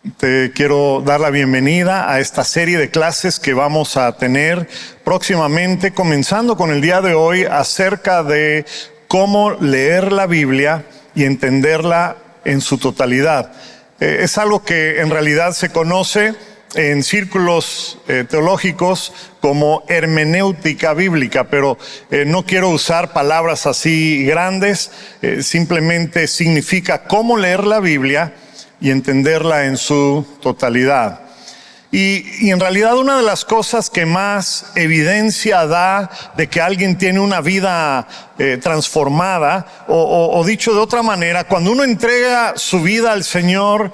Te quiero dar la bienvenida a esta serie de clases que vamos a tener próximamente, comenzando con el día de hoy acerca de cómo leer la Biblia y entenderla en su totalidad. Es algo que en realidad se conoce en círculos teológicos como hermenéutica bíblica, pero no quiero usar palabras así grandes, simplemente significa cómo leer la Biblia y entenderla en su totalidad. Y en realidad una de las cosas que más evidencia da de que alguien tiene una vida transformada, o dicho de otra manera, cuando uno entrega su vida al Señor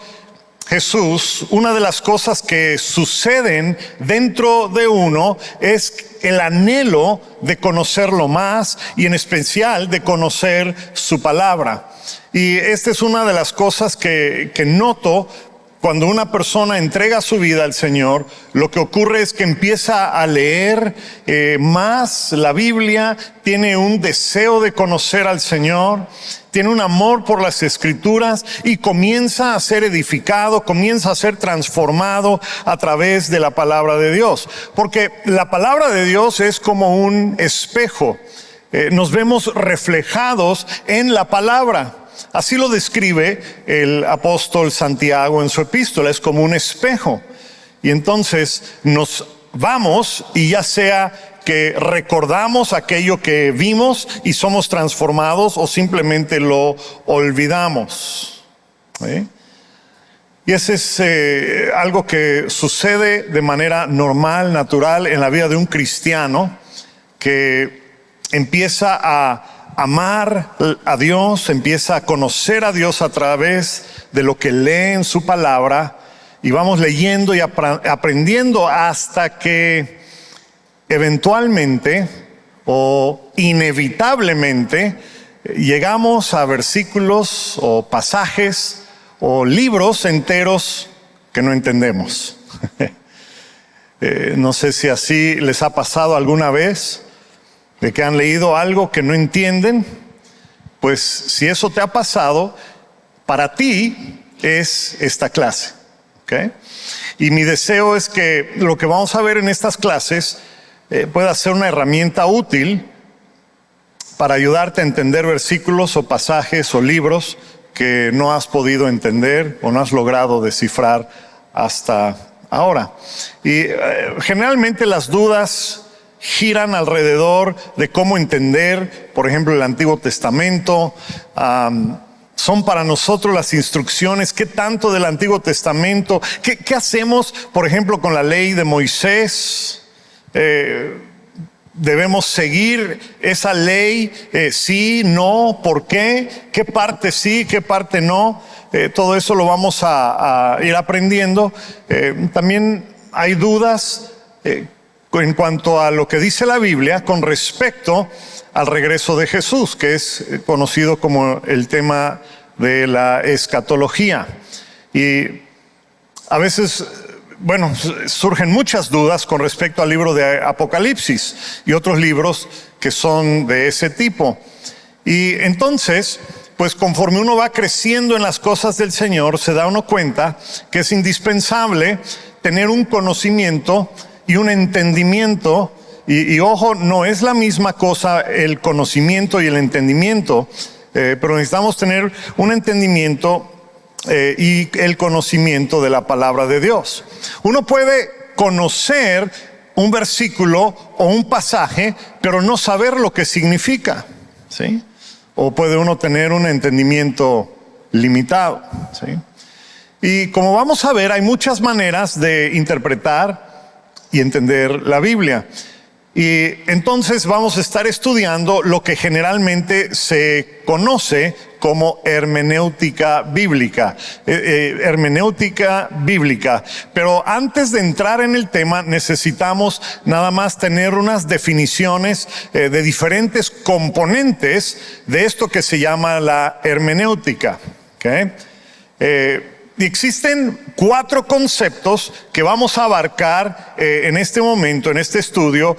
Jesús, una de las cosas que suceden dentro de uno es el anhelo de conocerlo más y en especial de conocer su palabra. Y esta es una de las cosas que noto cuando una persona entrega su vida al Señor. Lo que ocurre es que empieza a leer más la Biblia, tiene un deseo de conocer al Señor, tiene un amor por las Escrituras y comienza a ser edificado, comienza a ser transformado a través de la palabra de Dios. Porque la palabra de Dios es como un espejo. Nos vemos reflejados en la palabra. Así lo describe el apóstol Santiago en su epístola, es como un espejo. Y entonces nos vamos y ya sea que recordamos aquello que vimos y somos transformados o simplemente lo olvidamos. ¿Sí? Y ese es algo que sucede de manera normal, natural en la vida de un cristiano que empieza a amar a Dios, empieza a conocer a Dios a través de lo que lee en su palabra, y vamos leyendo y aprendiendo hasta que eventualmente o inevitablemente llegamos a versículos o pasajes o libros enteros que no entendemos. No sé si así les ha pasado alguna vez, de que han leído algo que no entienden. Pues si eso te ha pasado, para ti es esta clase, ¿okay? Y mi deseo es que lo que vamos a ver en estas clases pueda ser una herramienta útil para ayudarte a entender versículos o pasajes o libros que no has podido entender o no has logrado descifrar hasta ahora. Y generalmente las dudas giran alrededor de cómo entender, por ejemplo, el Antiguo Testamento. Son para nosotros las instrucciones. ¿Qué tanto del Antiguo Testamento? ¿Qué hacemos, por ejemplo, con la ley de Moisés? ¿Debemos seguir esa ley? ¿Sí? ¿No? ¿Por qué? ¿Qué parte sí? ¿Qué parte no? Todo eso lo vamos a ir aprendiendo. También hay dudas en cuanto a lo que dice la Biblia con respecto al regreso de Jesús, que es conocido como el tema de la escatología. Y a veces, surgen muchas dudas con respecto al libro de Apocalipsis y otros libros que son de ese tipo. Y entonces, pues conforme uno va creciendo en las cosas del Señor, se da uno cuenta que es indispensable tener un conocimiento y un entendimiento, y ojo, no es la misma cosa el conocimiento y el entendimiento, pero necesitamos tener un entendimiento y el conocimiento de la palabra de Dios. Uno puede conocer un versículo o un pasaje, pero no saber lo que significa, ¿sí? O puede uno tener un entendimiento limitado, ¿sí? Y como vamos a ver, hay muchas maneras de interpretar y entender la Biblia. Y entonces vamos a estar estudiando lo que generalmente se conoce como hermenéutica bíblica. Hermenéutica bíblica. Pero antes de entrar en el tema, necesitamos nada más tener unas definiciones de diferentes componentes de esto que se llama la hermenéutica. ¿Okay? Y existen 4 conceptos que vamos a abarcar en este momento, en este estudio,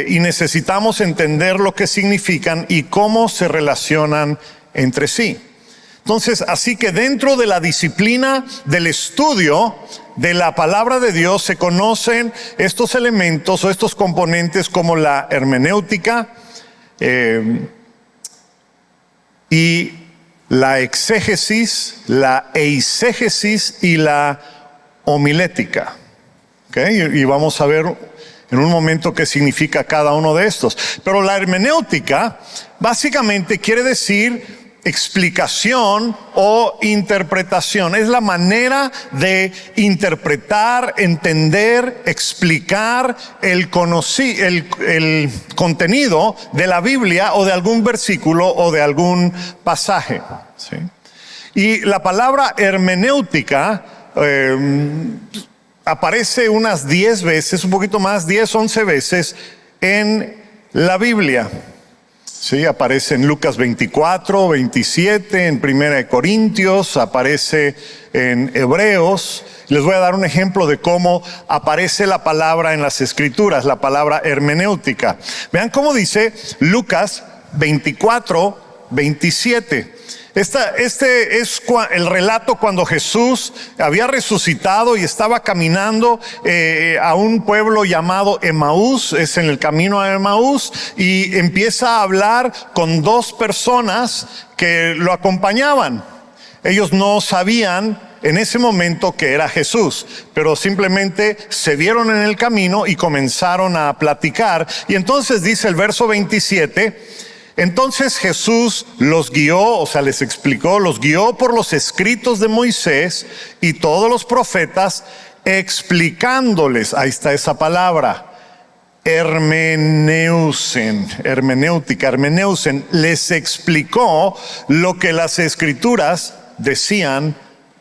y necesitamos entender lo que significan y cómo se relacionan entre sí. Entonces, así que dentro de la disciplina del estudio de la palabra de Dios se conocen estos elementos o estos componentes como la hermenéutica y la exégesis, la eisegesis y la homilética. ¿Okay? Y vamos a ver en un momento qué significa cada uno de estos. Pero la hermenéutica básicamente quiere decir explicación o interpretación. Es la manera de interpretar, entender, explicar el contenido de la Biblia o de algún versículo o de algún pasaje. ¿Sí? Y la palabra hermenéutica aparece unas 10 veces, un poquito más, 10, 11 veces en la Biblia. Sí, aparece en Lucas 24, 27, en 1 Corintios, aparece en Hebreos. Les voy a dar un ejemplo de cómo aparece la palabra en las Escrituras, la palabra hermenéutica. Vean cómo dice Lucas 24, 27. Este es el relato cuando Jesús había resucitado y estaba caminando a un pueblo llamado Emaús, es en el camino a Emaús, y empieza a hablar con dos personas que lo acompañaban. Ellos no sabían en ese momento que era Jesús, pero simplemente se vieron en el camino y comenzaron a platicar. Y entonces dice el verso 27, entonces Jesús los guió, o sea, les explicó, los guió por los escritos de Moisés y todos los profetas, explicándoles, ahí está esa palabra, hermenéutica, les explicó lo que las Escrituras decían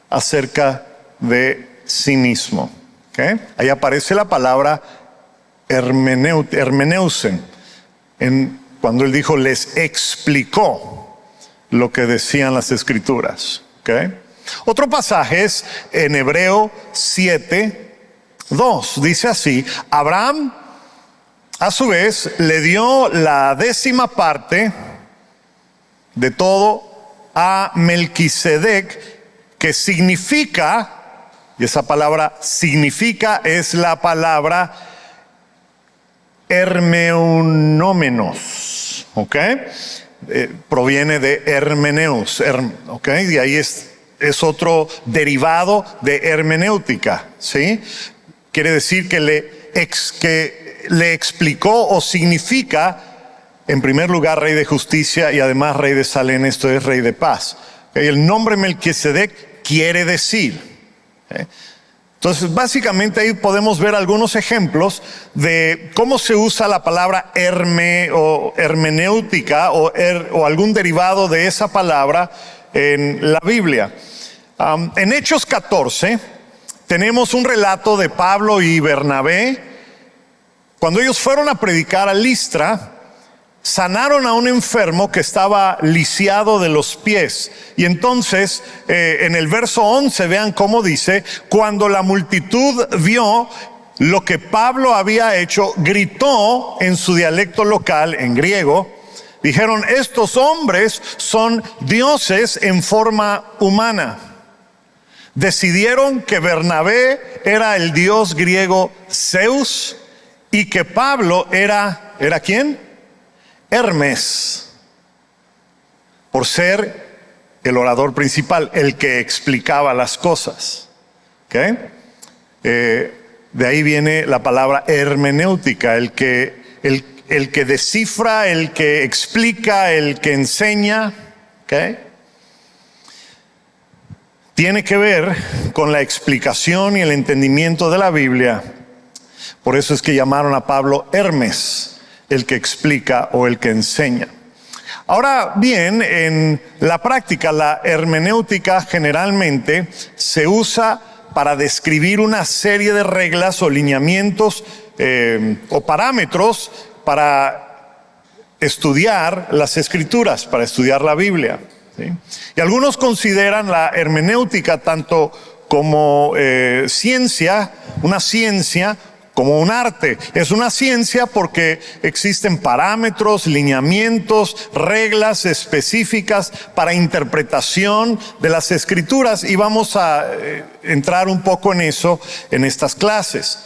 acerca de sí mismo. ¿Okay? Ahí aparece la palabra hermeneusen, cuando él dijo, les explicó lo que decían las Escrituras. ¿Okay? Otro pasaje es en Hebreo 7, 2. Dice así, Abraham a su vez le dio la 10ª parte de todo a Melquisedec, que significa, y esa palabra significa es la palabra hermeunómenos, ¿ok? Proviene de hermeneus, ¿ok? Y ahí es otro derivado de hermenéutica, ¿sí? Quiere decir que le explicó o significa, en primer lugar, Rey de Justicia y además Rey de Salem, esto es Rey de Paz. ¿Okay? El nombre Melquisedec quiere decir. ¿Okay? Entonces, básicamente ahí podemos ver algunos ejemplos de cómo se usa la palabra o hermenéutica o algún derivado de esa palabra en la Biblia. En Hechos 14 tenemos un relato de Pablo y Bernabé. Cuando ellos fueron a predicar a Listra, sanaron a un enfermo que estaba lisiado de los pies. Y entonces en el verso 11 vean cómo dice, cuando la multitud vio lo que Pablo había hecho, gritó en su dialecto local, en griego, dijeron, estos hombres son dioses en forma humana. Decidieron que Bernabé era el dios griego Zeus y que Pablo ¿era quién? Hermes, por ser el orador principal, el que explicaba las cosas. ¿Okay? De ahí viene la palabra hermenéutica, el que descifra, el que explica, el que enseña. ¿Okay? Tiene que ver con la explicación y el entendimiento de la Biblia. Por eso es que llamaron a Pablo Hermes, el que explica o el que enseña. Ahora bien, en la práctica, la hermenéutica generalmente se usa para describir una serie de reglas o lineamientos o parámetros para estudiar las Escrituras, para estudiar la Biblia. ¿Sí? Y algunos consideran la hermenéutica tanto como ciencia, una ciencia, como un arte. Es una ciencia porque existen parámetros, lineamientos, reglas específicas para interpretación de las Escrituras, y vamos a entrar un poco en eso en estas clases.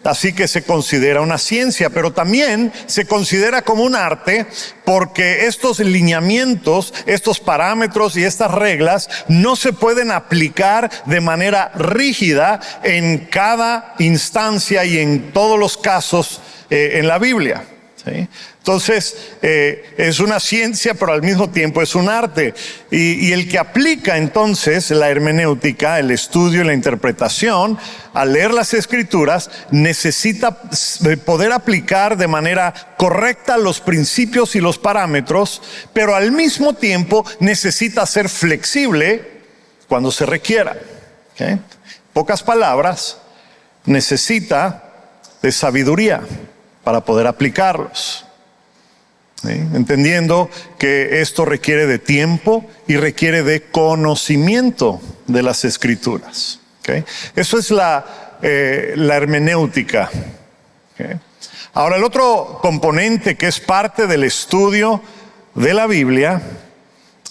Así que se considera una ciencia, pero también se considera como un arte porque estos lineamientos, estos parámetros y estas reglas no se pueden aplicar de manera rígida en cada instancia y en todos los casos en la Biblia, ¿sí? Entonces, es una ciencia, pero al mismo tiempo es un arte. Y el que aplica entonces la hermenéutica, el estudio y la interpretación, al leer las Escrituras, necesita poder aplicar de manera correcta los principios y los parámetros, pero al mismo tiempo necesita ser flexible cuando se requiera. ¿Okay? Pocas palabras, necesita de sabiduría para poder aplicarlos. ¿Sí? Entendiendo que esto requiere de tiempo y requiere de conocimiento de las Escrituras. ¿Okay? Eso es la hermenéutica. ¿Okay? Ahora, el otro componente que es parte del estudio de la Biblia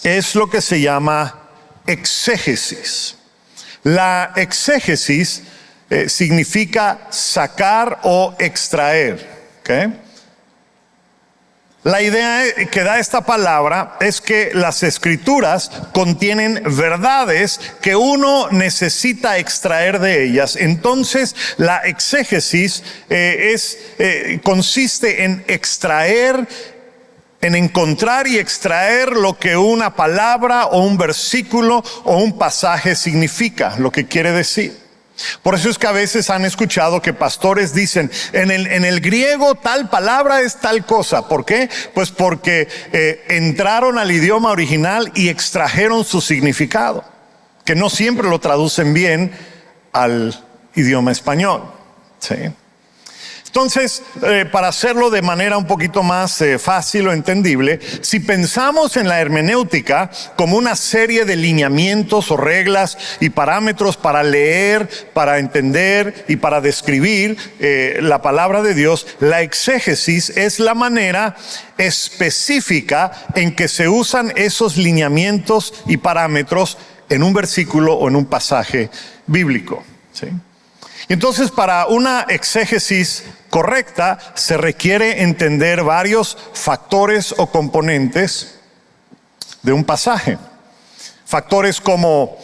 es lo que se llama exégesis. La exégesis significa sacar o extraer. ¿Okay? La idea que da esta palabra es que las Escrituras contienen verdades que uno necesita extraer de ellas. Entonces, la exégesis consiste en extraer, en encontrar y extraer lo que una palabra o un versículo o un pasaje significa, lo que quiere decir. Por eso es que a veces han escuchado que pastores dicen, en el griego tal palabra es tal cosa. ¿Por qué? Pues porque entraron al idioma original y extrajeron su significado, que no siempre lo traducen bien al idioma español. ¿Sí? Entonces, para hacerlo de manera un poquito más fácil o entendible, si pensamos en la hermenéutica como una serie de lineamientos o reglas y parámetros para leer, para entender y para describir la palabra de Dios, la exégesis es la manera específica en que se usan esos lineamientos y parámetros en un versículo o en un pasaje bíblico. ¿Sí? Entonces, para una exégesis correcta, se requiere entender varios factores o componentes de un pasaje. Factores como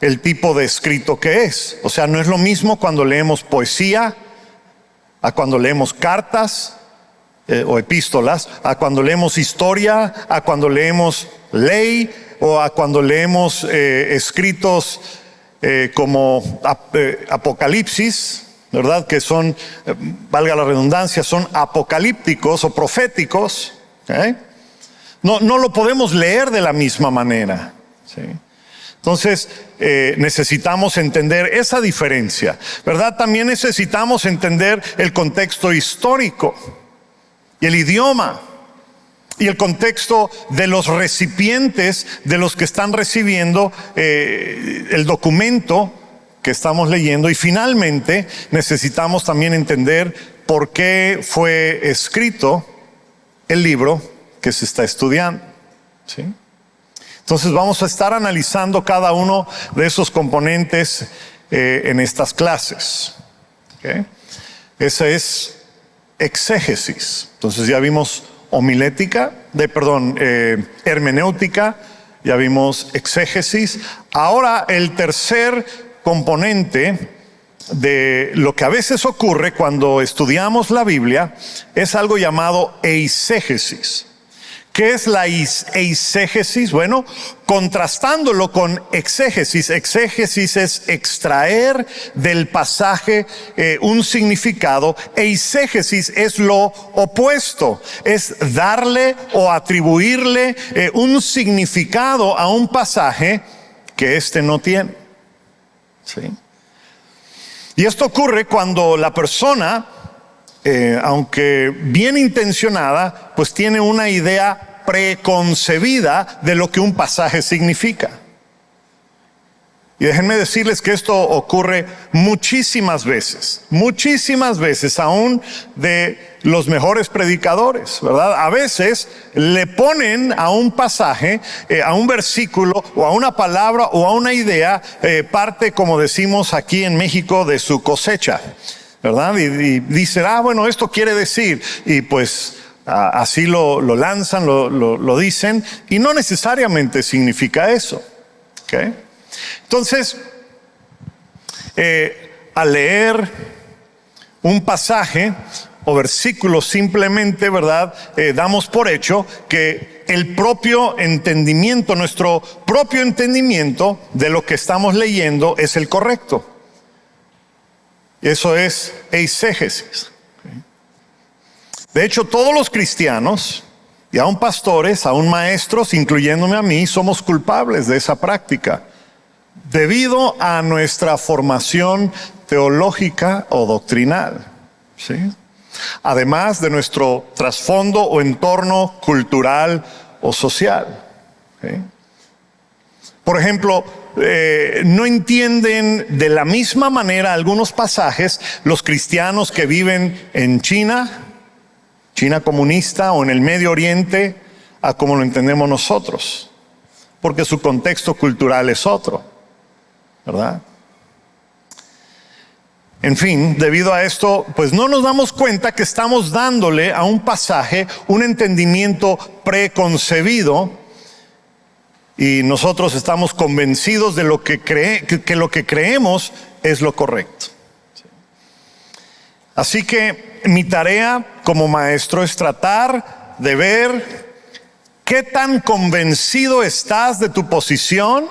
el tipo de escrito que es. O sea, no es lo mismo cuando leemos poesía, a cuando leemos cartas o epístolas, a cuando leemos historia, a cuando leemos ley o a cuando leemos escritos como Apocalipsis, ¿verdad? Que son, valga la redundancia, son apocalípticos o proféticos. ¿Okay? No lo podemos leer de la misma manera. ¿Sí? Entonces, necesitamos entender esa diferencia, ¿verdad? También necesitamos entender el contexto histórico y el idioma y el contexto de los recipientes, de los que están recibiendo el documento que estamos leyendo. Y finalmente necesitamos también entender por qué fue escrito el libro que se está estudiando. ¿Sí? Entonces vamos a estar analizando cada uno de esos componentes en estas clases. ¿Okay? Esa es exégesis. Entonces ya vimos hermenéutica, ya vimos exégesis. Ahora el tercer componente de lo que a veces ocurre cuando estudiamos la Biblia es algo llamado eisegesis. ¿Qué es la eisegesis? Bueno, contrastándolo con exégesis. Exégesis es extraer del pasaje un significado. Eisegesis es lo opuesto. Es darle o atribuirle un significado a un pasaje que éste no tiene. ¿Sí? Y esto ocurre cuando la persona, aunque bien intencionada, pues tiene una idea preconcebida de lo que un pasaje significa. Y déjenme decirles que esto ocurre muchísimas veces, aún de los mejores predicadores, ¿verdad? A veces le ponen a un pasaje, a un versículo o a una palabra o a una idea, parte, como decimos aquí en México, de su cosecha, ¿verdad? Y dicen, bueno, esto quiere decir, y pues así lo lanzan, lo dicen, y no necesariamente significa eso, ¿ok? Entonces, al leer un pasaje o versículo simplemente, ¿verdad? Damos por hecho que el propio entendimiento, nuestro propio entendimiento de lo que estamos leyendo es el correcto. Eso es eisegesis. De hecho, todos los cristianos, y aún pastores, aún maestros, incluyéndome a mí, somos culpables de esa práctica, debido a nuestra formación teológica o doctrinal, ¿sí? Además de nuestro trasfondo o entorno cultural o social, ¿sí? Por ejemplo, no entienden de la misma manera algunos pasajes los cristianos que viven en China comunista o en el Medio Oriente, a como lo entendemos nosotros, porque su contexto cultural es otro, ¿verdad? En fin, debido a esto, pues no nos damos cuenta que estamos dándole a un pasaje un entendimiento preconcebido, y nosotros estamos convencidos de lo que lo que creemos es lo correcto. Así que mi tarea como maestro es tratar de ver qué tan convencido estás de tu posición,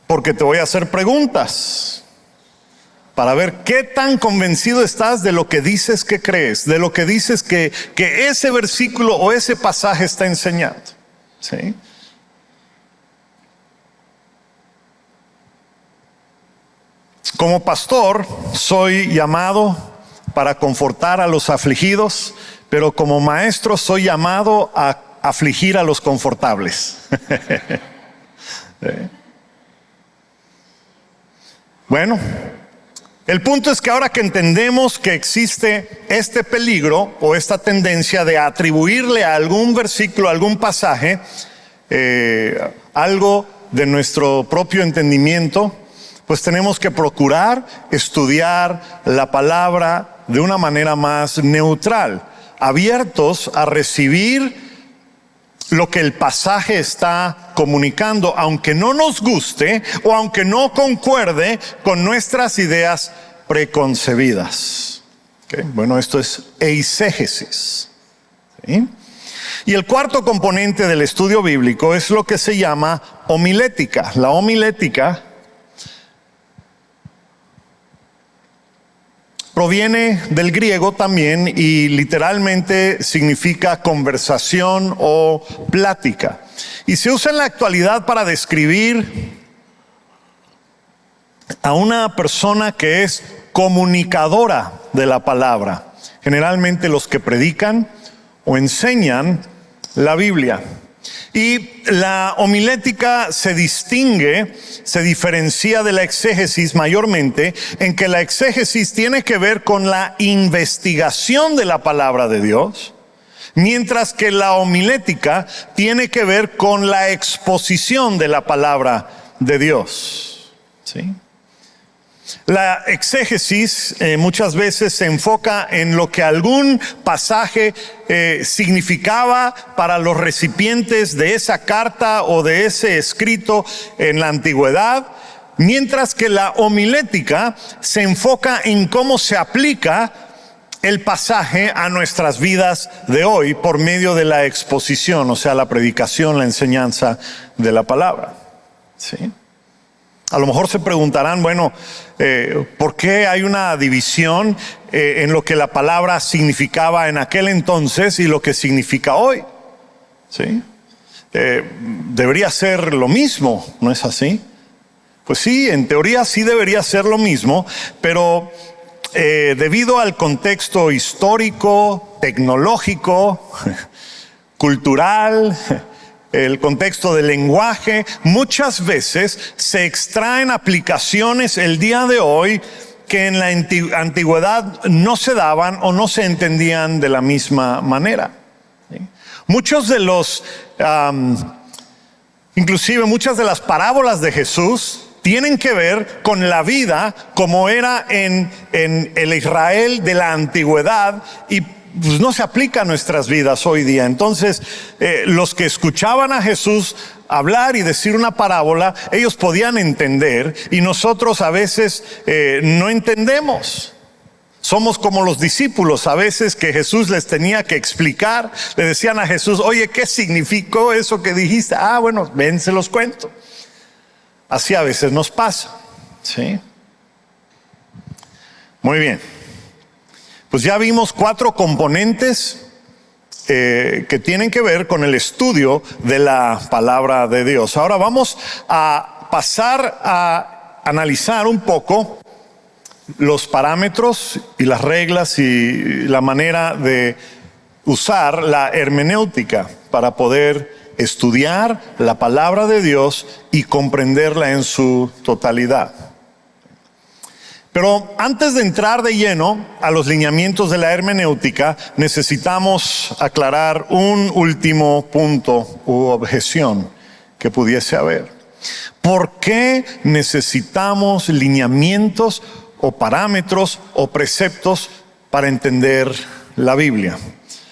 porque te voy a hacer preguntas para ver qué tan convencido estás de lo que dices que crees, de lo que dices que ese versículo o ese pasaje está enseñando, ¿sí? Como pastor, soy llamado para confortar a los afligidos, pero como maestro soy llamado a afligir a los confortables. ¿Sí? Bueno, el punto es que ahora que entendemos que existe este peligro o esta tendencia de atribuirle a algún versículo, a algún pasaje, algo de nuestro propio entendimiento, pues tenemos que procurar estudiar la palabra de una manera más neutral, abiertos a recibir lo que el pasaje está comunicando, aunque no nos guste o aunque no concuerde con nuestras ideas preconcebidas. ¿Okay? Bueno, esto es eisegesis, ¿sí? Y el cuarto componente del estudio bíblico es lo que se llama homilética. La homilética proviene del griego también y literalmente significa conversación o plática. Y se usa en la actualidad para describir a una persona que es comunicadora de la palabra. Generalmente los que predican o enseñan la Biblia. Y la homilética se diferencia de la exégesis mayormente en que la exégesis tiene que ver con la investigación de la palabra de Dios, mientras que la homilética tiene que ver con la exposición de la palabra de Dios. ¿Sí? La exégesis muchas veces se enfoca en lo que algún pasaje significaba para los recipientes de esa carta o de ese escrito en la antigüedad, mientras que la homilética se enfoca en cómo se aplica el pasaje a nuestras vidas de hoy por medio de la exposición, o sea, la predicación, la enseñanza de la palabra. ¿Sí? A lo mejor se preguntarán, bueno, ¿por qué hay una división en lo que la palabra significaba en aquel entonces y lo que significa hoy? ¿Sí? Debería ser lo mismo, ¿no es así? Pues sí, en teoría sí debería ser lo mismo, pero debido al contexto histórico, tecnológico, cultural, el contexto del lenguaje, muchas veces se extraen aplicaciones el día de hoy que en la antigüedad no se daban o no se entendían de la misma manera. Muchos de los, inclusive muchas de las parábolas de Jesús tienen que ver con la vida como era en el Israel de la antigüedad y pues no se aplica a nuestras vidas hoy día. Entonces, los que escuchaban a Jesús hablar y decir una parábola, ellos podían entender y nosotros a veces no entendemos. Somos como los discípulos a veces que Jesús les tenía que explicar. Le decían a Jesús, oye, ¿qué significó eso que dijiste? Ah, bueno, ven, se los cuento. Así a veces nos pasa, ¿sí? Muy bien. Pues ya vimos 4 componentes que tienen que ver con el estudio de la palabra de Dios. Ahora vamos a pasar a analizar un poco los parámetros y las reglas y la manera de usar la hermenéutica para poder estudiar la palabra de Dios y comprenderla en su totalidad. Pero antes de entrar de lleno a los lineamientos de la hermenéutica, necesitamos aclarar un último punto u objeción que pudiese haber. ¿Por qué necesitamos lineamientos o parámetros o preceptos para entender la Biblia?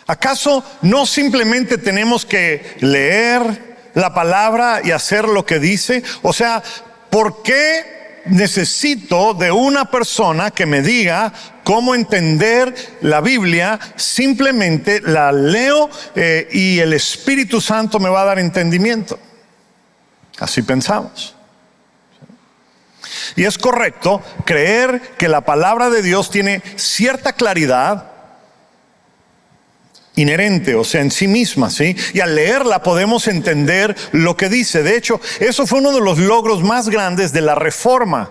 ¿Acaso no simplemente tenemos que leer la palabra y hacer lo que dice? O sea, ¿por qué necesito de una persona que me diga cómo entender la Biblia? Simplemente la leo y el Espíritu Santo me va a dar entendimiento. Así pensamos. Y es correcto creer que la palabra de Dios tiene cierta claridad inherente, o sea, en sí misma, ¿sí? Y al leerla podemos entender lo que dice. De hecho, eso fue uno de los logros más grandes de la Reforma,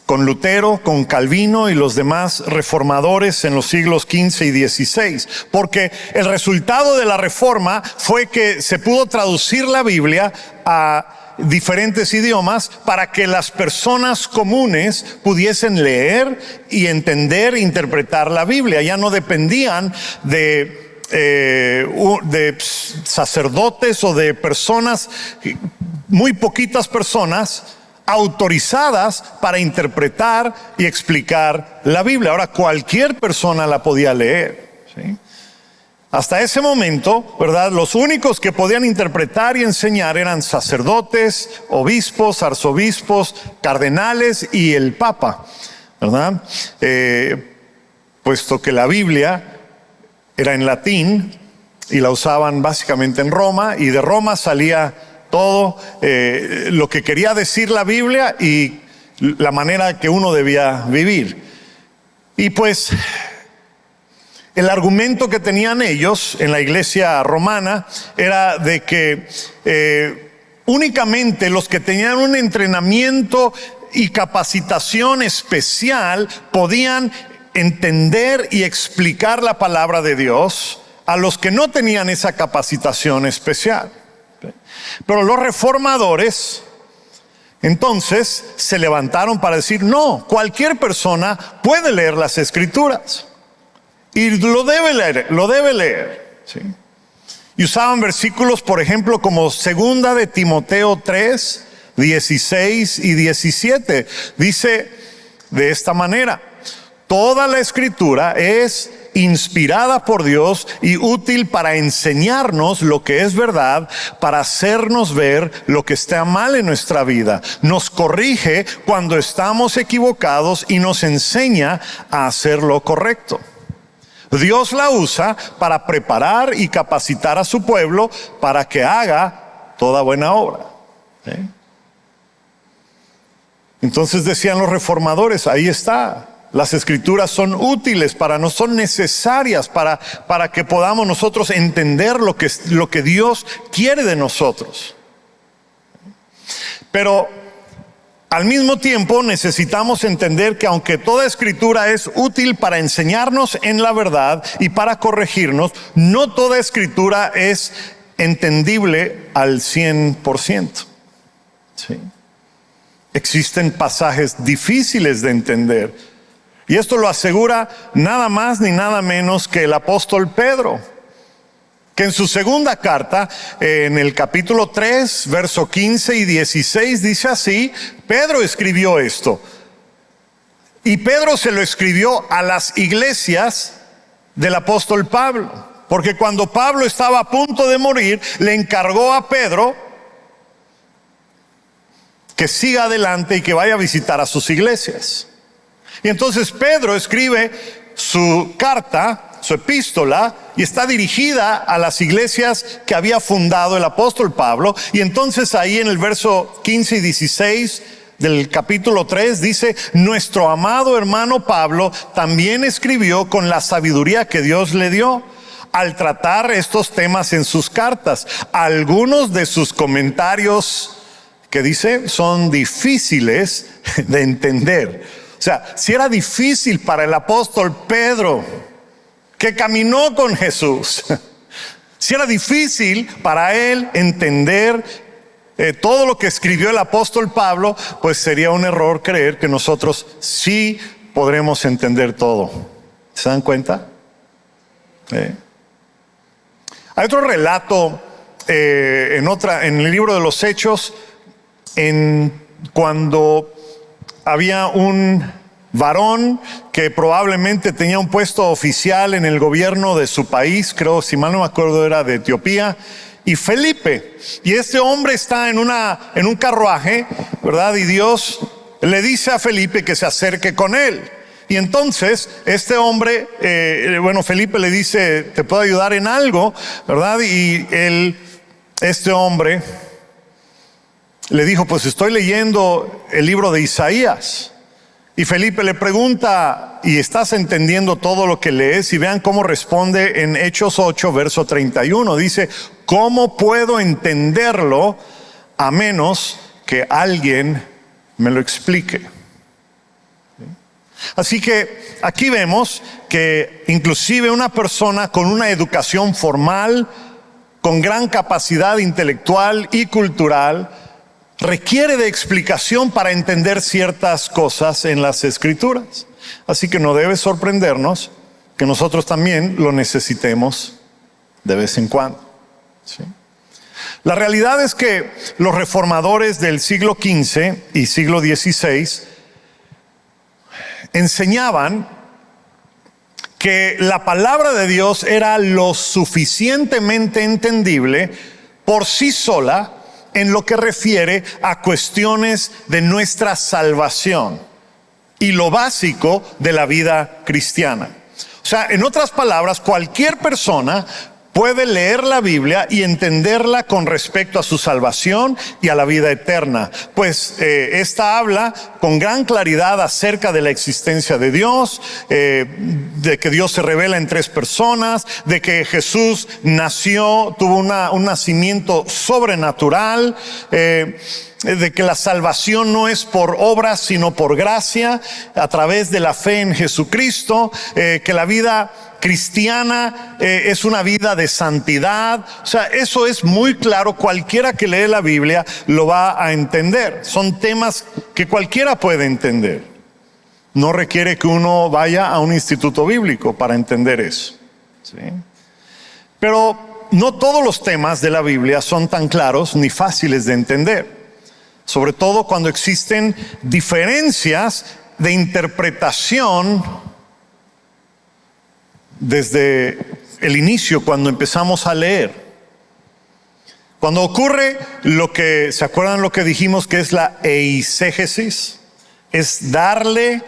con Lutero, con Calvino y los demás reformadores en los siglos XV y XVI. Porque el resultado de la Reforma fue que se pudo traducir la Biblia a diferentes idiomas para que las personas comunes pudiesen leer y entender e interpretar la Biblia. Ya no dependían de sacerdotes o de personas, muy poquitas personas autorizadas para interpretar y explicar la Biblia. Ahora cualquier persona la podía leer, ¿sí? Hasta ese momento, ¿verdad?, los únicos que podían interpretar y enseñar eran sacerdotes, obispos, arzobispos, cardenales y el Papa, ¿verdad? Puesto que la Biblia era en latín y la usaban básicamente en Roma, y de Roma salía todo lo que quería decir la Biblia y la manera que uno debía vivir. Y pues el argumento que tenían ellos en la iglesia romana era de que únicamente los que tenían un entrenamiento y capacitación especial podían entender y explicar la palabra de Dios a los que no tenían esa capacitación especial. Pero los reformadores entonces se levantaron para decir, no, cualquier persona puede leer las Escrituras. Y lo debe leer, ¿sí? Y usaban versículos, por ejemplo, como 2 de Timoteo 3, 16 y 17. Dice de esta manera: toda la Escritura es inspirada por Dios y útil para enseñarnos lo que es verdad, para hacernos ver lo que está mal en nuestra vida. Nos corrige cuando estamos equivocados y nos enseña a hacer lo correcto. Dios la usa para preparar y capacitar a su pueblo para que haga toda buena obra, ¿sí? Entonces decían los reformadores, ahí está. Las Escrituras son útiles para nosotros, son necesarias para que podamos nosotros entender lo que Dios quiere de nosotros. Pero al mismo tiempo necesitamos entender que aunque toda Escritura es útil para enseñarnos en la verdad y para corregirnos, no toda Escritura es entendible al 100%. ¿Sí? Existen pasajes difíciles de entender. Y esto lo asegura nada más ni nada menos que el apóstol Pedro, que en su segunda carta, en el capítulo 3, verso 15 y 16, dice así: Pedro escribió esto. Y Pedro se lo escribió a las iglesias del apóstol Pablo, porque cuando Pablo estaba a punto de morir, le encargó a Pedro que siga adelante y que vaya a visitar a sus iglesias. Y entonces Pedro escribe su carta, su epístola, y está dirigida a las iglesias que había fundado el apóstol Pablo. Y entonces ahí en el verso 15 y 16 del capítulo 3 dice: nuestro amado hermano Pablo también escribió con la sabiduría que Dios le dio al tratar estos temas en sus cartas. Algunos de sus comentarios, que dice, son difíciles de entender. O sea, si era difícil para el apóstol Pedro, que caminó con Jesús, si era difícil para él entender todo lo que escribió el apóstol Pablo, pues sería un error creer que nosotros sí podremos entender todo. ¿Se dan cuenta? Hay otro relato en el libro de los Hechos, cuando había un varón que probablemente tenía un puesto oficial en el gobierno de su país, creo, si mal no me acuerdo, era de Etiopía, y Felipe. Y este hombre está en un carruaje, ¿verdad? Y Dios le dice a Felipe que se acerque con él. Y entonces este hombre, Felipe le dice: ¿te puedo ayudar en algo? ¿Verdad? Y este hombre le dijo: pues estoy leyendo el libro de Isaías. Y Felipe le pregunta: ¿y estás entendiendo todo lo que lees? Y vean cómo responde en Hechos 8, verso 31. Dice: ¿cómo puedo entenderlo a menos que alguien me lo explique? Así que aquí vemos que inclusive una persona con una educación formal, con gran capacidad intelectual y cultural, requiere de explicación para entender ciertas cosas en las Escrituras. Así que no debe sorprendernos que nosotros también lo necesitemos de vez en cuando. ¿Sí? La realidad es que los reformadores del siglo XV y siglo XVI enseñaban que la palabra de Dios era lo suficientemente entendible por sí sola en lo que refiere a cuestiones de nuestra salvación y lo básico de la vida cristiana. O sea, en otras palabras, cualquier persona puede leer la Biblia y entenderla con respecto a su salvación y a la vida eterna, pues esta habla con gran claridad acerca de la existencia de Dios, de que Dios se revela en tres personas, de que Jesús tuvo un nacimiento sobrenatural, de que la salvación no es por obras sino por gracia a través de la fe en Jesucristo, que la vida cristiana es una vida de santidad. O sea, eso es muy claro. Cualquiera que lee la Biblia lo va a entender. Son temas que cualquiera puede entender. No requiere que uno vaya a un instituto bíblico para entender eso. ¿Sí? Pero no todos los temas de la Biblia son tan claros ni fáciles de entender, sobre todo cuando existen diferencias de interpretación desde el inicio, cuando empezamos a leer. Cuando ocurre lo que, ¿se acuerdan lo que dijimos que es la eisegesis? Es darle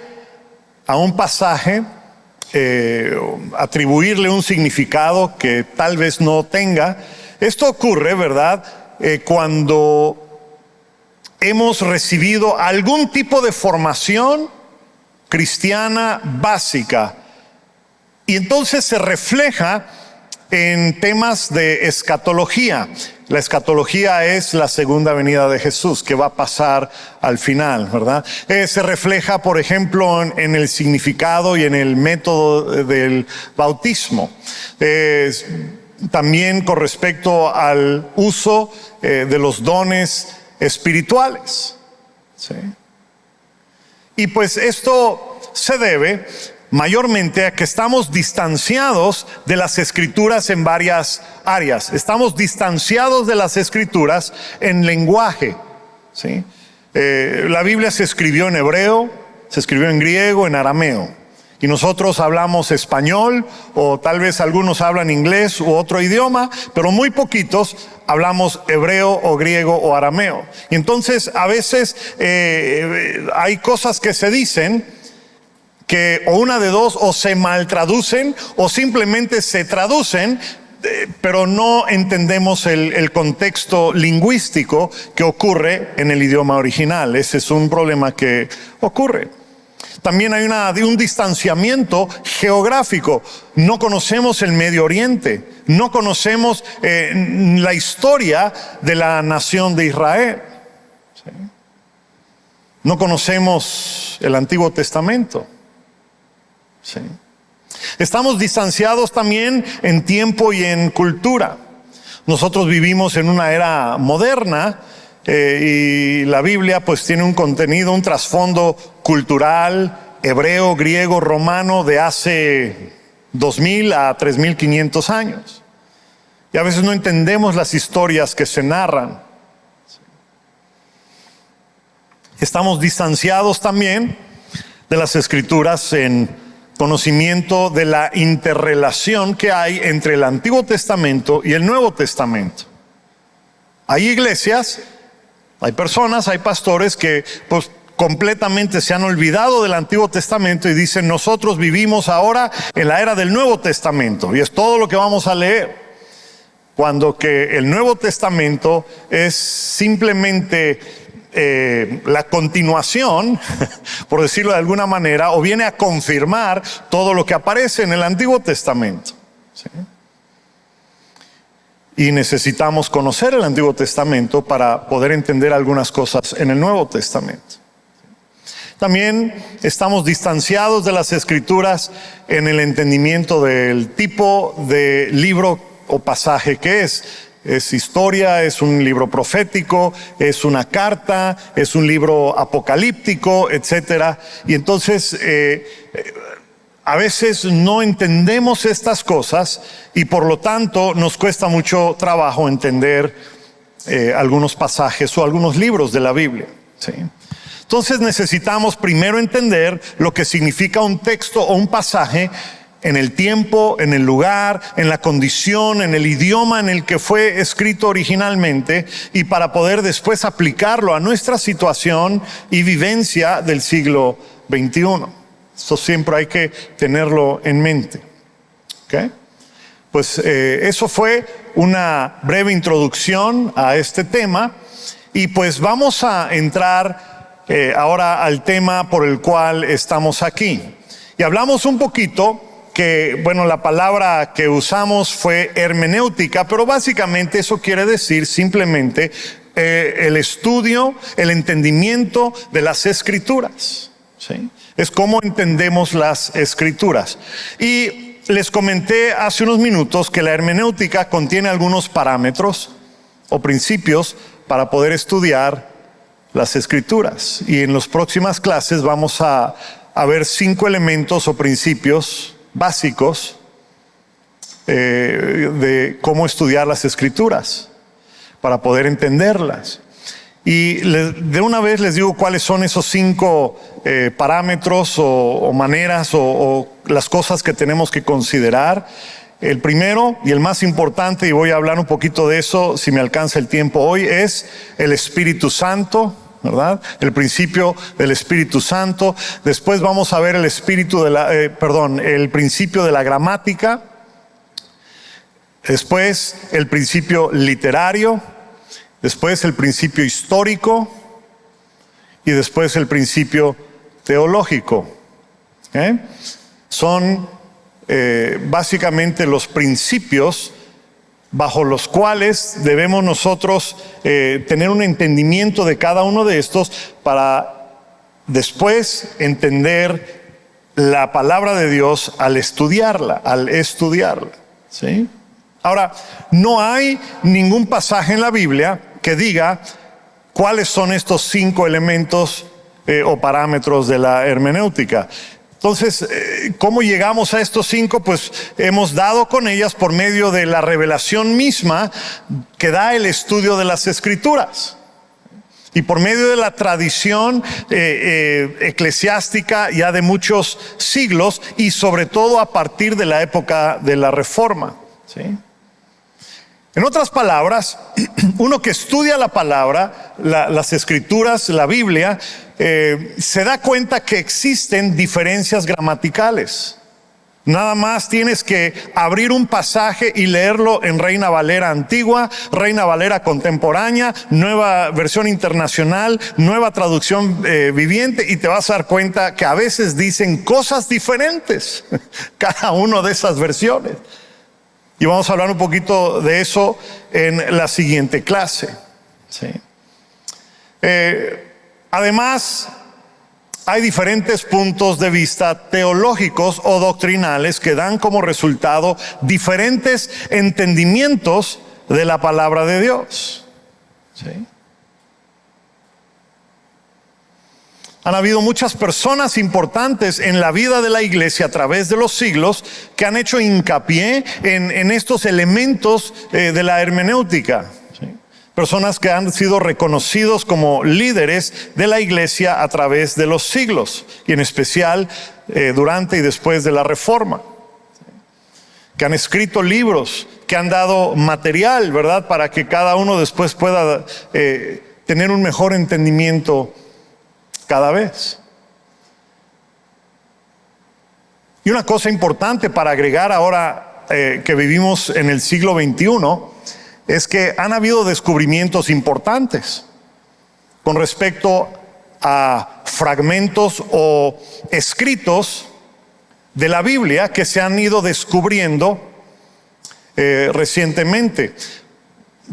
a un pasaje, atribuirle un significado que tal vez no tenga. Esto ocurre, ¿verdad? Cuando hemos recibido algún tipo de formación cristiana básica, y entonces se refleja en temas de escatología. La escatología es la segunda venida de Jesús, que va a pasar al final, ¿verdad? Se refleja, por ejemplo, en el significado y en el método del bautismo. también con respecto al uso de los dones espirituales. ¿Sí? Y pues esto se debe mayormente a que estamos distanciados de las Escrituras en varias áreas. Estamos distanciados de las Escrituras en lenguaje. ¿Sí? La Biblia se escribió en hebreo, se escribió en griego, en arameo. Y nosotros hablamos español, o tal vez algunos hablan inglés u otro idioma, pero muy poquitos hablamos hebreo o griego o arameo. Y entonces a veces hay cosas que se dicen que o una de dos, o se maltraducen o simplemente se traducen, pero no entendemos el contexto lingüístico que ocurre en el idioma original. Ese es un problema que ocurre. También hay un distanciamiento geográfico. No conocemos el Medio Oriente, no conocemos la historia de la nación de Israel. ¿Sí? No conocemos el Antiguo Testamento. ¿Sí? Estamos distanciados también en tiempo y en cultura. Nosotros vivimos en una era moderna y la Biblia pues tiene un contenido, un trasfondo cultural, hebreo, griego, romano de hace 2000 a 3500 años. Y a veces no entendemos las historias que se narran. Estamos distanciados también de las Escrituras en conocimiento de la interrelación que hay entre el Antiguo Testamento y el Nuevo Testamento. Hay iglesias, hay personas, hay pastores que pues completamente se han olvidado del Antiguo Testamento y dicen: nosotros vivimos ahora en la era del Nuevo Testamento y es todo lo que vamos a leer. Cuando que el Nuevo Testamento es simplemente la continuación, por decirlo de alguna manera, o viene a confirmar todo lo que aparece en el Antiguo Testamento. ¿Sí? Y necesitamos conocer el Antiguo Testamento para poder entender algunas cosas en el Nuevo Testamento. También estamos distanciados de las Escrituras en el entendimiento del tipo de libro o pasaje que es. Es historia, es un libro profético, es una carta, es un libro apocalíptico, etc. Y entonces a veces no entendemos estas cosas y por lo tanto nos cuesta mucho trabajo entender algunos pasajes o algunos libros de la Biblia. ¿Sí? Entonces necesitamos primero entender lo que significa un texto o un pasaje en el tiempo, en el lugar, en la condición, en el idioma en el que fue escrito originalmente, y para poder después aplicarlo a nuestra situación y vivencia del siglo XXI. Esto siempre hay que tenerlo en mente. ¿Okay? Pues eso fue una breve introducción a este tema, y pues vamos a entrar ahora al tema por el cual estamos aquí. Y hablamos un poquito que, bueno, la palabra que usamos fue hermenéutica, pero básicamente eso quiere decir simplemente el estudio, el entendimiento de las Escrituras. ¿Sí? Es cómo entendemos las Escrituras. Y les comenté hace unos minutos que la hermenéutica contiene algunos parámetros o principios para poder estudiar las Escrituras. Y en las próximas clases vamos a ver 5 elementos o principios básicos de cómo estudiar las Escrituras para poder entenderlas. Y de una vez les digo cuáles son esos 5 parámetros o maneras o las cosas que tenemos que considerar. El primero y el más importante, y voy a hablar un poquito de eso si me alcanza el tiempo hoy, es el Espíritu Santo. ¿Verdad? El principio del Espíritu Santo. Después vamos a ver el principio de la gramática. Después el principio literario. Después el principio histórico. Y después el principio teológico. Son básicamente los principios bajo los cuales debemos nosotros tener un entendimiento de cada uno de estos para después entender la palabra de Dios al estudiarla. ¿Sí? Ahora, no hay ningún pasaje en la Biblia que diga cuáles son estos 5 elementos o parámetros de la hermenéutica. Entonces, ¿cómo llegamos a estos 5? Pues hemos dado con ellas por medio de la revelación misma que da el estudio de las Escrituras. Y por medio de la tradición eclesiástica ya de muchos siglos y sobre todo a partir de la época de la Reforma. ¿Sí? En otras palabras, uno que estudia la palabra, las Escrituras, la Biblia, se da cuenta que existen diferencias gramaticales. Nada más tienes que abrir un pasaje y leerlo en Reina Valera antigua, Reina Valera contemporánea, Nueva Versión Internacional, Nueva Traducción Viviente, y te vas a dar cuenta que a veces dicen cosas diferentes cada una de esas versiones. Y vamos a hablar un poquito de eso en la siguiente clase. ¿Sí? Además, hay diferentes puntos de vista teológicos o doctrinales que dan como resultado diferentes entendimientos de la palabra de Dios. ¿Sí? Han habido muchas personas importantes en la vida de la iglesia a través de los siglos que han hecho hincapié en estos elementos de la hermenéutica. ¿Sí? Personas que han sido reconocidos como líderes de la iglesia a través de los siglos, y en especial durante y después de la Reforma. ¿Sí? Que han escrito libros, que han dado material, ¿verdad? Para que cada uno después pueda tener un mejor entendimiento cada vez. Y una cosa importante para agregar ahora que vivimos en el siglo XXI es que han habido descubrimientos importantes con respecto a fragmentos o escritos de la Biblia que se han ido descubriendo recientemente.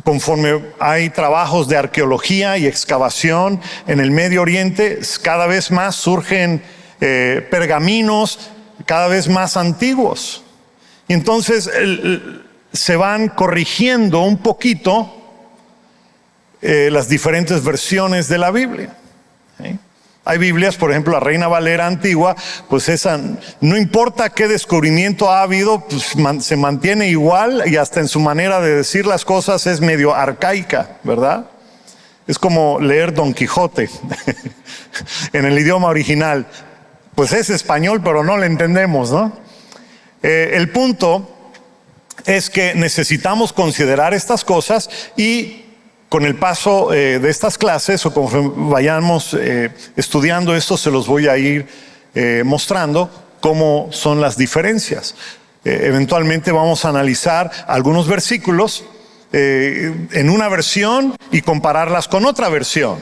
Conforme hay trabajos de arqueología y excavación en el Medio Oriente, cada vez más surgen pergaminos cada vez más antiguos. Y entonces se van corrigiendo un poquito las diferentes versiones de la Biblia. ¿Sí? Hay Biblias, por ejemplo, la Reina Valera antigua, pues esa, no importa qué descubrimiento ha habido, pues se mantiene igual, y hasta en su manera de decir las cosas es medio arcaica, ¿verdad? Es como leer Don Quijote en el idioma original. Pues es español, pero no le entendemos, ¿no? El punto es que necesitamos considerar estas cosas, y con el paso de estas clases, o conforme vayamos estudiando esto, se los voy a ir mostrando cómo son las diferencias. Eventualmente vamos a analizar algunos versículos en una versión y compararlas con otra versión.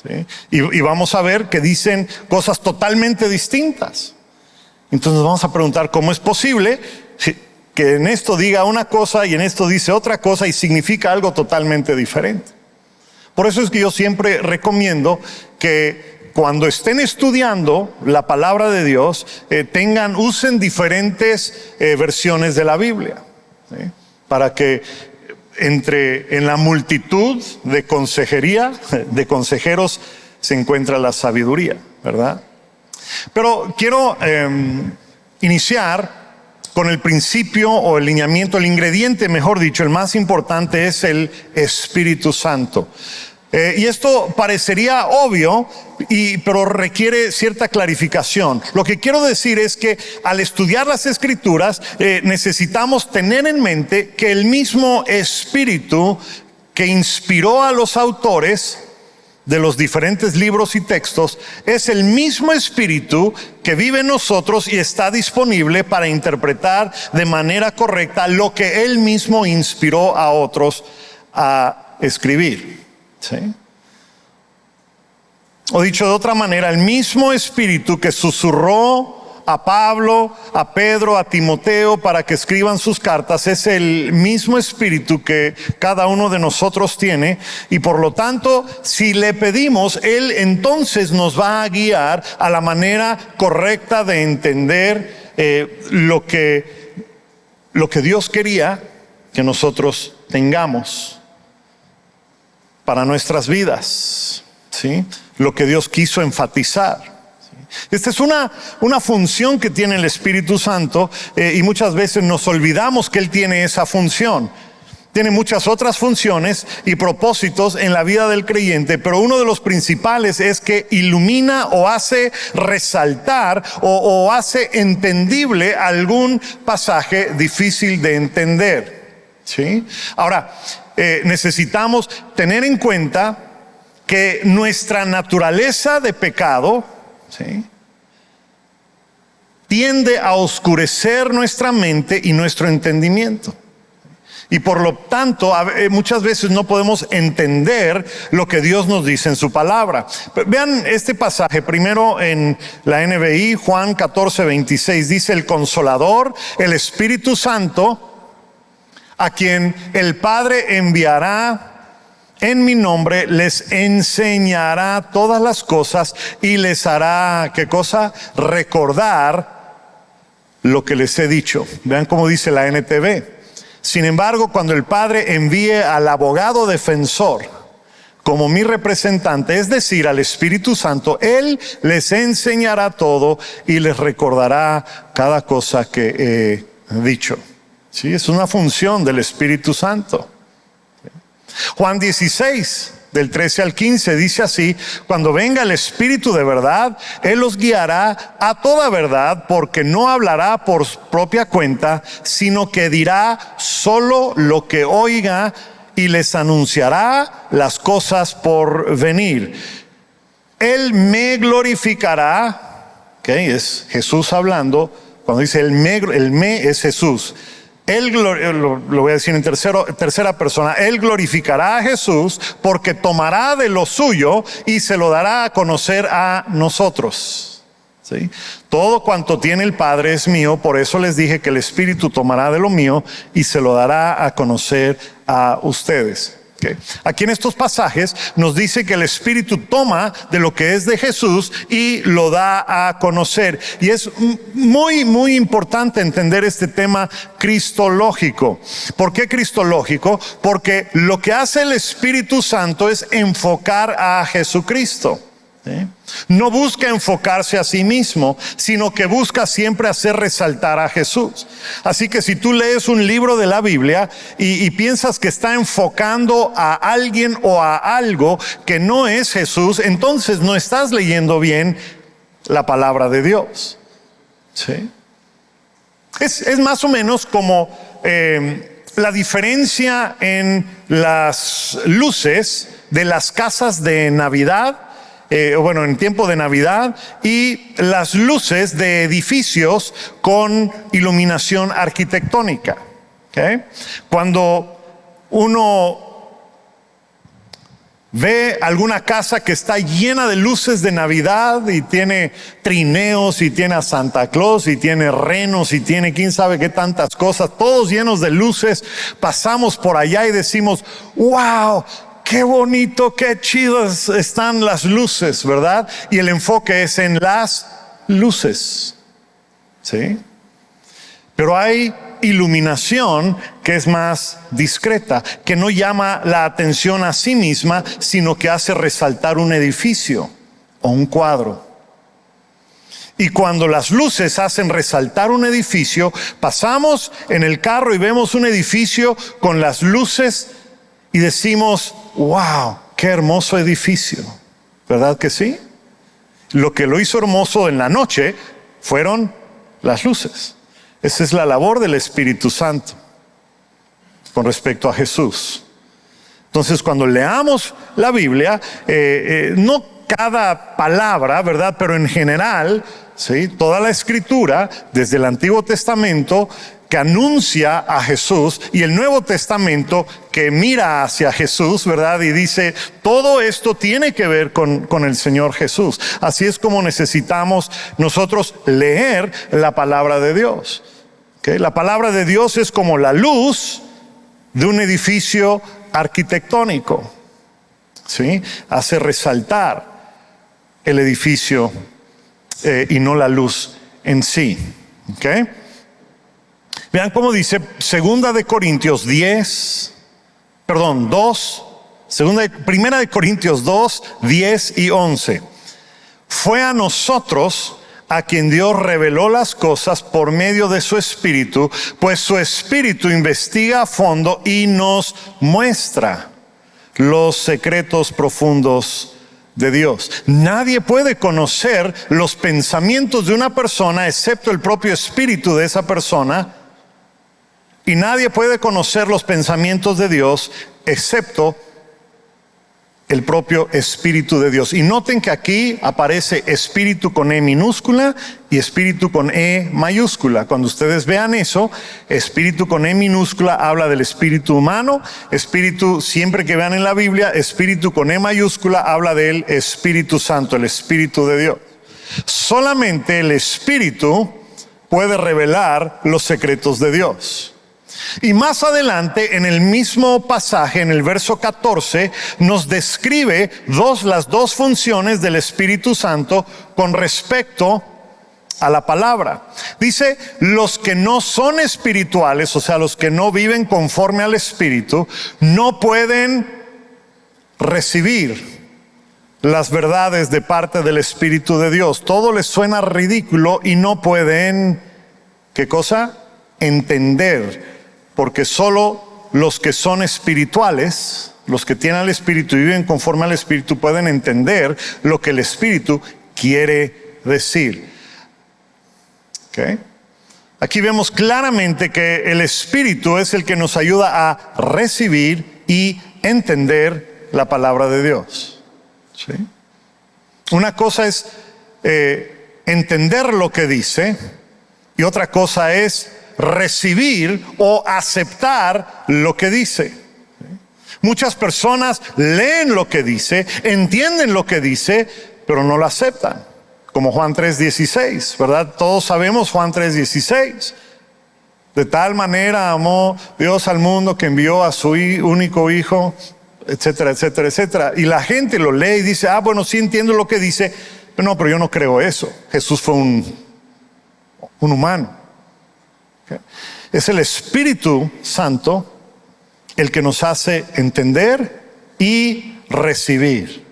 ¿Sí? Y vamos a ver que dicen cosas totalmente distintas. Entonces vamos a preguntar cómo es posible que en esto diga una cosa y en esto dice otra cosa y significa algo totalmente diferente. Por eso es que yo siempre recomiendo que cuando estén estudiando la palabra de Dios, usen diferentes versiones de la Biblia, ¿sí? Para que en la multitud de consejería, de consejeros, se encuentra la sabiduría, ¿verdad? Pero quiero iniciar con el principio o el lineamiento, el ingrediente, mejor dicho, el más importante es el Espíritu Santo. Y esto parecería obvio, pero requiere cierta clarificación. Lo que quiero decir es que al estudiar las Escrituras necesitamos tener en mente que el mismo Espíritu que inspiró a los autores de los diferentes libros y textos es el mismo Espíritu que vive en nosotros y está disponible para interpretar de manera correcta lo que Él mismo inspiró a otros a escribir. ¿Sí? O dicho de otra manera, el mismo Espíritu que susurró a Pablo, a Pedro, a Timoteo para que escriban sus cartas es el mismo Espíritu que cada uno de nosotros tiene, y por lo tanto, si le pedimos, Él entonces nos va a guiar a la manera correcta de entender lo que Dios quería que nosotros tengamos para nuestras vidas, ¿sí? Lo que Dios quiso enfatizar. Esta es una función que tiene el Espíritu Santo, y muchas veces nos olvidamos que Él tiene esa función. Tiene muchas otras funciones y propósitos en la vida del creyente, pero uno de los principales es que ilumina o hace resaltar o hace entendible algún pasaje difícil de entender, ¿sí? Ahora, necesitamos tener en cuenta que nuestra naturaleza de pecado, ¿sí?, tiende a oscurecer nuestra mente y nuestro entendimiento. Y por lo tanto, muchas veces no podemos entender lo que Dios nos dice en su palabra. Vean este pasaje primero en la NBI, Juan 14:26. Dice: el Consolador, el Espíritu Santo, a quien el Padre enviará en mi nombre, les enseñará todas las cosas y les hará, ¿qué cosa? Recordar lo que les he dicho. Vean cómo dice la NTV. Sin embargo, cuando el Padre envíe al abogado defensor como mi representante, es decir, al Espíritu Santo, Él les enseñará todo y les recordará cada cosa que he dicho. Sí, es una función del Espíritu Santo. Juan 16, del 13 al 15, dice así: cuando venga el Espíritu de verdad, Él los guiará a toda verdad, porque no hablará por propia cuenta, sino que dirá solo lo que oiga y les anunciará las cosas por venir. Él me glorificará, es Jesús hablando. Cuando dice el me es Jesús. Él, lo voy a decir en tercera persona, Él glorificará a Jesús porque tomará de lo suyo y se lo dará a conocer a nosotros. ¿Sí? Todo cuanto tiene el Padre es mío, por eso les dije que el Espíritu tomará de lo mío y se lo dará a conocer a ustedes. Okay. Aquí en estos pasajes nos dice que el Espíritu toma de lo que es de Jesús y lo da a conocer. Y es muy, muy importante entender este tema cristológico. ¿Por qué cristológico? Porque lo que hace el Espíritu Santo es enfocar a Jesucristo. ¿Sí? No busca enfocarse a sí mismo, sino que busca siempre hacer resaltar a Jesús. Así que si tú lees un libro de la Biblia y piensas que está enfocando a alguien o a algo que no es Jesús, entonces no estás leyendo bien la palabra de Dios. ¿Sí? Es más o menos como la diferencia en las luces de las casas de Navidad, en tiempo de Navidad, y las luces de edificios con iluminación arquitectónica. ¿Okay? Cuando uno ve alguna casa que está llena de luces de Navidad y tiene trineos y tiene a Santa Claus y tiene renos y tiene quién sabe qué tantas cosas, todos llenos de luces, pasamos por allá y decimos: ¡wow! Qué bonito, qué chidas están las luces, ¿verdad? Y el enfoque es en las luces, ¿sí? Pero hay iluminación que es más discreta, que no llama la atención a sí misma, sino que hace resaltar un edificio o un cuadro. Y cuando las luces hacen resaltar un edificio, pasamos en el carro y vemos un edificio con las luces y decimos: ¡wow! ¡Qué hermoso edificio! ¿Verdad que sí? Lo que lo hizo hermoso en la noche fueron las luces. Esa es la labor del Espíritu Santo con respecto a Jesús. Entonces, cuando leamos la Biblia, no cada palabra, ¿verdad? Pero en general, ¿sí? Toda la Escritura, desde el Antiguo Testamento, que anuncia a Jesús, y el Nuevo Testamento que mira hacia Jesús, ¿verdad? Y dice: todo esto tiene que ver con el Señor Jesús. Así es como necesitamos nosotros leer la palabra de Dios. ¿Okay? La palabra de Dios es como la luz de un edificio arquitectónico. ¿Sí? Hace resaltar el edificio y no la luz en sí. ¿Okay? Vean cómo dice Primera de Corintios 2, 10 y 11. Fue a nosotros a quien Dios reveló las cosas por medio de su Espíritu, pues su Espíritu investiga a fondo y nos muestra los secretos profundos de Dios. Nadie puede conocer los pensamientos de una persona excepto el propio espíritu de esa persona, y nadie puede conocer los pensamientos de Dios excepto el propio Espíritu de Dios. Y noten que aquí aparece espíritu con E minúscula y espíritu con E mayúscula. Cuando ustedes vean eso, espíritu con E minúscula habla del espíritu humano. Espíritu, siempre que vean en la Biblia, espíritu con E mayúscula habla del Espíritu Santo, el Espíritu de Dios. Solamente el Espíritu puede revelar los secretos de Dios. Y más adelante, en el mismo pasaje, en el verso 14, nos describe las dos funciones del Espíritu Santo con respecto a la palabra. Dice, los que no son espirituales, o sea, los que no viven conforme al Espíritu, no pueden recibir las verdades de parte del Espíritu de Dios. Todo les suena ridículo y no pueden, ¿qué cosa? Entender. Porque solo los que son espirituales, los que tienen al Espíritu y viven conforme al Espíritu, pueden entender lo que el Espíritu quiere decir. ¿Okay? Aquí vemos claramente que el Espíritu es el que nos ayuda a recibir y entender la palabra de Dios. ¿Sí? Una cosa es entender lo que dice, y otra cosa es recibir o aceptar lo que dice. Muchas personas leen lo que dice, entienden lo que dice, pero no lo aceptan. Como Juan 3:16, ¿verdad? Todos sabemos Juan 3:16. De tal manera amó Dios al mundo que envió a su único Hijo, etcétera, etcétera, etcétera. Y la gente lo lee y dice, bueno, sí entiendo lo que dice, pero yo no creo eso. Jesús fue un humano. Es el Espíritu Santo el que nos hace entender y recibir.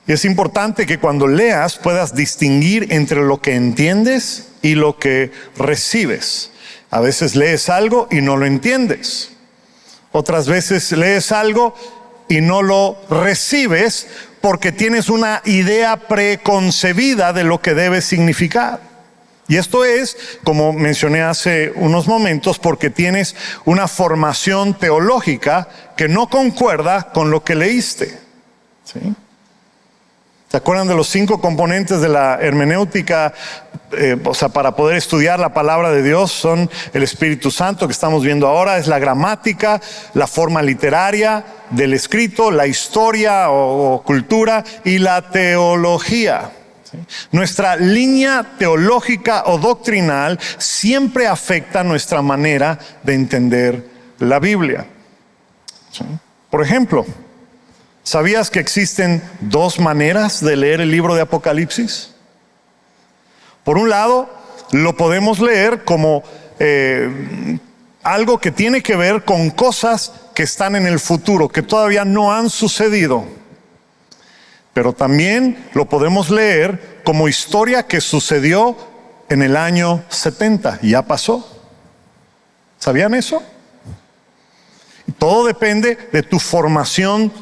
Y es importante que cuando leas puedas distinguir entre lo que entiendes y lo que recibes. A veces lees algo y no lo entiendes. Otras veces lees algo y no lo recibes porque tienes una idea preconcebida de lo que debe significar. Y esto es, como mencioné hace unos momentos, porque tienes una formación teológica que no concuerda con lo que leíste. ¿Sí? ¿Se acuerdan de los 5 componentes de la hermenéutica? Para poder estudiar la palabra de Dios son el Espíritu Santo que estamos viendo ahora, es la gramática, la forma literaria del escrito, la historia o cultura y la teología. ¿Sí? Nuestra línea teológica o doctrinal siempre afecta nuestra manera de entender la Biblia. ¿Sí? Por ejemplo, ¿sabías que existen 2 maneras de leer el libro de Apocalipsis? Por un lado, lo podemos leer como algo que tiene que ver con cosas que están en el futuro, que todavía no han sucedido. Pero también lo podemos leer como historia que sucedió en el año 70, ya pasó. ¿Sabían eso? Todo depende de tu formación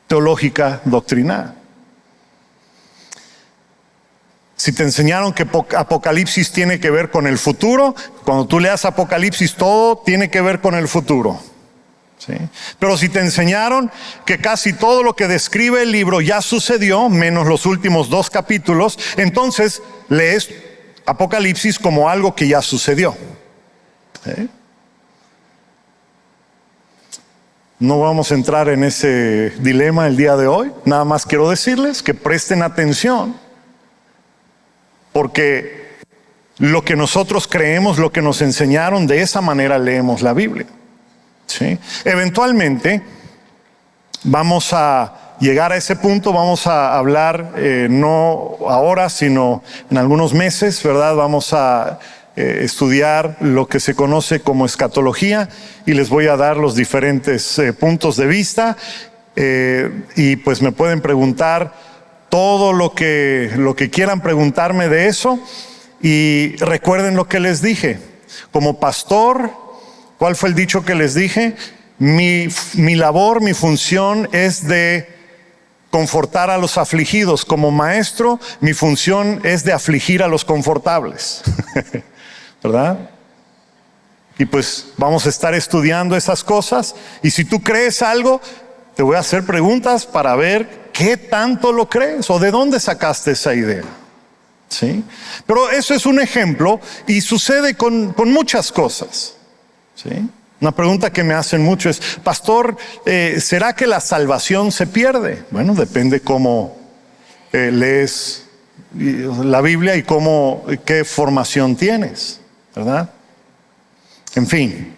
teológica doctrinal. Si te enseñaron que Apocalipsis tiene que ver con el futuro, cuando tú leas Apocalipsis todo tiene que ver con el futuro. ¿Sí? Pero si te enseñaron que casi todo lo que describe el libro ya sucedió, menos los últimos 2 capítulos, entonces lees Apocalipsis como algo que ya sucedió. ¿Sí? No vamos a entrar en ese dilema el día de hoy. Nada más quiero decirles que presten atención, porque lo que nosotros creemos, lo que nos enseñaron, de esa manera leemos la Biblia. ¿Sí? Eventualmente vamos a llegar a ese punto. Vamos a hablar no ahora, sino en algunos meses, ¿verdad? Vamos a estudiar lo que se conoce como escatología y les voy a dar los diferentes puntos de vista y pues me pueden preguntar todo lo que quieran preguntarme de eso. Y recuerden lo que les dije. Como pastor, ¿cuál fue el dicho que les dije? Mi labor, mi función es de confortar a los afligidos. Como maestro, mi función es de afligir a los confortables. ¿Verdad? Y pues vamos a estar estudiando esas cosas. Y si tú crees algo, te voy a hacer preguntas para ver qué tanto lo crees o de dónde sacaste esa idea. ¿Sí? Pero eso es un ejemplo y sucede con muchas cosas. ¿Sí? Una pregunta que me hacen mucho es: pastor, ¿será que la salvación se pierde? Bueno, depende cómo lees la Biblia y qué formación tienes, ¿verdad? En fin,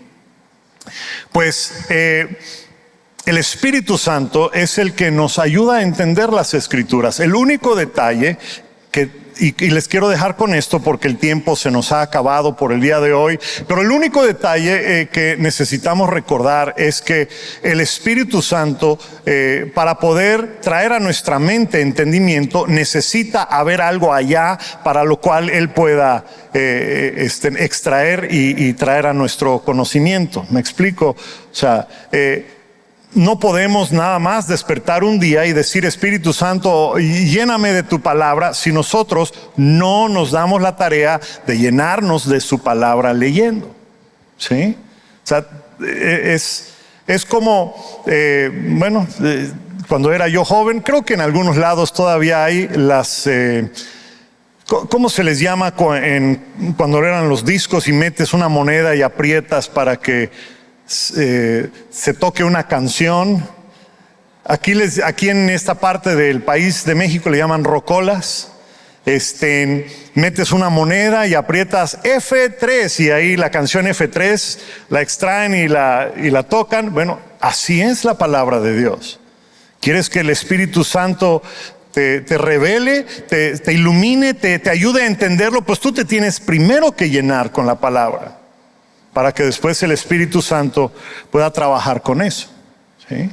pues el Espíritu Santo es el que nos ayuda a entender las Escrituras. El único detalle y les quiero dejar con esto porque el tiempo se nos ha acabado por el día de hoy, pero el único detalle que necesitamos recordar es que el Espíritu Santo, para poder traer a nuestra mente entendimiento, necesita haber algo allá para lo cual Él pueda extraer y traer a nuestro conocimiento. ¿Me explico? O sea, no podemos nada más despertar un día y decir: Espíritu Santo, lléname de tu palabra, si nosotros no nos damos la tarea de llenarnos de su palabra leyendo. ¿Sí? O sea, es como, cuando era yo joven, creo que en algunos lados todavía hay las... ¿Cómo se les llama cuando eran los discos y metes una moneda y aprietas para que se toque una canción? Aquí en esta parte del país de México le llaman rocolas. Metes una moneda y aprietas F3 y ahí la canción F3 la extraen y la tocan. Bueno, así es la palabra de Dios. ¿Quieres que el Espíritu Santo te revele, te ilumine, te ayude a entenderlo? Pues tú te tienes primero que llenar con la palabra, para que después el Espíritu Santo pueda trabajar con eso. ¿Sí?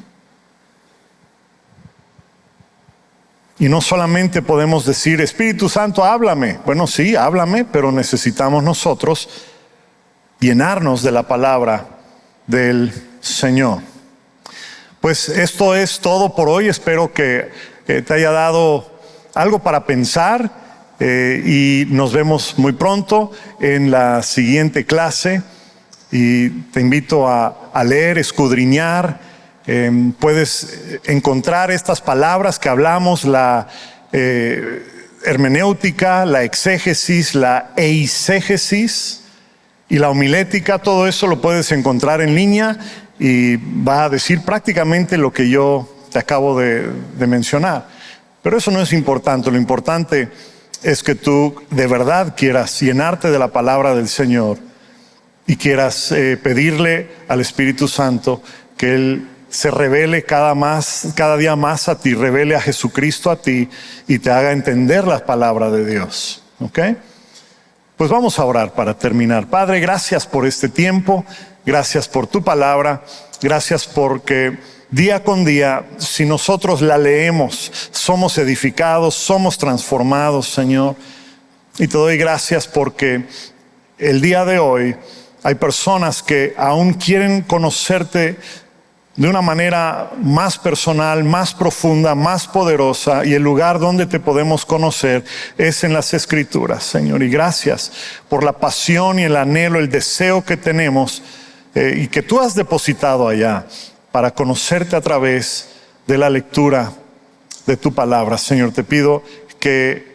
Y no solamente podemos decir: Espíritu Santo, háblame. Bueno, sí, háblame, pero necesitamos nosotros llenarnos de la palabra del Señor. Pues esto es todo por hoy. Espero que te haya dado algo para pensar y nos vemos muy pronto en la siguiente clase. Y te invito a leer, escudriñar. Puedes encontrar estas palabras que hablamos: la hermenéutica, la exégesis, la eisegesis y la homilética. Todo eso lo puedes encontrar en línea y va a decir prácticamente lo que yo te acabo de mencionar. Pero eso no es importante. Lo importante es que tú de verdad quieras llenarte de la palabra del Señor y quieras pedirle al Espíritu Santo que Él se revele cada día más a ti, revele a Jesucristo a ti y te haga entender la palabra de Dios. ¿Ok? Pues vamos a orar para terminar. Padre, gracias por este tiempo, gracias por tu palabra, gracias porque día con día, si nosotros la leemos, somos edificados, somos transformados, Señor. Y te doy gracias porque el día de hoy hay personas que aún quieren conocerte de una manera más personal, más profunda, más poderosa, y el lugar donde te podemos conocer es en las Escrituras, Señor. Y gracias por la pasión y el anhelo, el deseo que tenemos y que tú has depositado allá para conocerte a través de la lectura de tu palabra. Señor, te pido que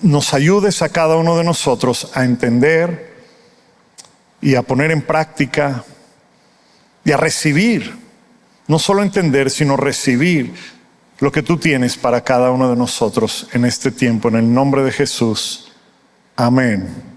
nos ayudes a cada uno de nosotros a entender y a poner en práctica y a recibir. No solo entender, sino recibir lo que tú tienes para cada uno de nosotros en este tiempo. En el nombre de Jesús. Amén.